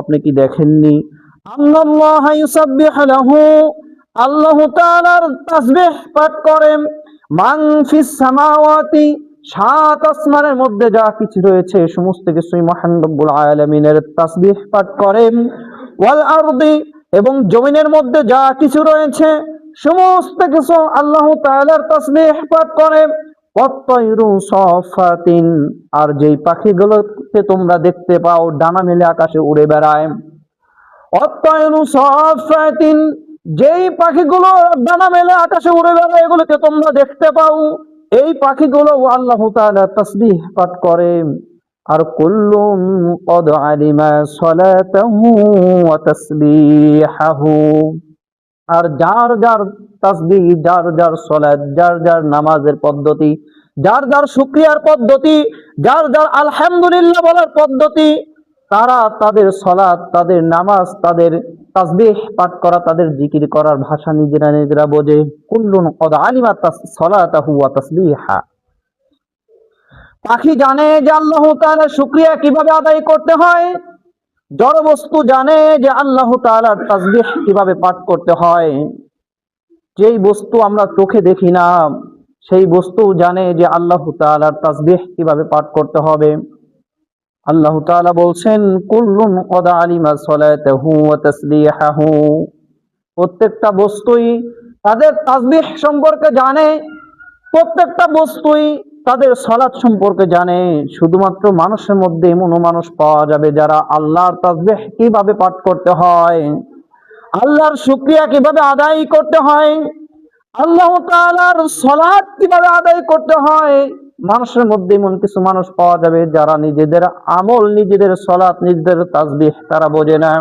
আপনি কি দেখেননি আল্লাহ ইউসাব্বিহু লাহু, আল্লাহ তাআলার তাসবিহ পাঠ করেন, মান ফিস সামাওয়াতি, সাত আসমানের মধ্যে যা কিছু রয়েছে সমস্ত কিছুই মহান রব্বুল আলামিনের তাসবিহ পাঠ করেন, ওয়াল আরদি, এবং জমিনের মধ্যে যা কিছু রয়েছে সমস্ত কিছু আল্লাহ তাআলার তাসবিহ পাঠ করে। ওয়াত-তায়রু সাফাতিন, আর যেই পাখিগুলোকে তোমরা দেখতে পাও ডানা মেলে আকাশে উড়ে বেড়ায়, ওয়াত-তায়রু সাফাতিন, যেই পাখিগুলো ডানা মেলে আকাশে উড়ে বেড়ায় এগুলোকে তোমরা দেখতে পাও, এই পাখিগুলো আল্লাহ তাআলা তাসবিহ পাঠ করে। আর কুল্লুন ক্বাদ আলিমা সালাতাহু ওয়া তাসবিহাহু, আর যার যার তাসবিহ, যার যার সালাত, যার যার নামাজের পদ্ধতি, যার যার শুকরিয়ার পদ্ধতি, যার যার আলহামদুলিল্লাহ বলার পদ্ধতি, তারা তাদের সালাত, তাদের নামাজ, তাদের তাসবিহ পাঠ করা, তাদের জিকির করার ভাষা নিজেরা নিজেরা বোঝে। কুল্লুন ক্বাদ আলিমা সালাতাহু ওয়া তাসবিহা, পাখি জানে যে আল্লাহ তাআলার শুকরিয়া কিভাবে আদায় করতে হয়, জড় বস্তু জানে যে আল্লাহ তাআলার তাসবিহ কিভাবে পাঠ করতে হয়। যেই বস্তু আমরা চোখে দেখি না সেই বস্তু জানে যে আল্লাহ তাআলার তাসবিহ কিভাবে পাঠ করতে হবে। আল্লাহ তাআলা বলছেন কুল্লুন ক্বাদ আলিমা সালাতাহু ওয়া তাসবিহাহু, প্রত্যেকটা বস্তুই তাদের তাসবিহ সম্পর্কে জানে, প্রত্যেকটা বস্তুই তাদের সালাত সম্পর্কে জানে। শুধুমাত্র মানুষের মধ্যে এমন মানুষ পাওয়া যাবে যারা আল্লাহর তাসবিহ কিভাবে পাঠ করতে হয়, আল্লাহর শুকরিয়া কিভাবে আদায় করতে হয়, আল্লাহ তাআলার সালাত কিভাবে আদায় করতে হয়, মানুষের মধ্যে এমন কিছু মানুষ পাওয়া যাবে যারা নিজেদের আমল, নিজেদের সালাত, নিজেদের তাসবিহ তারা বোঝে না।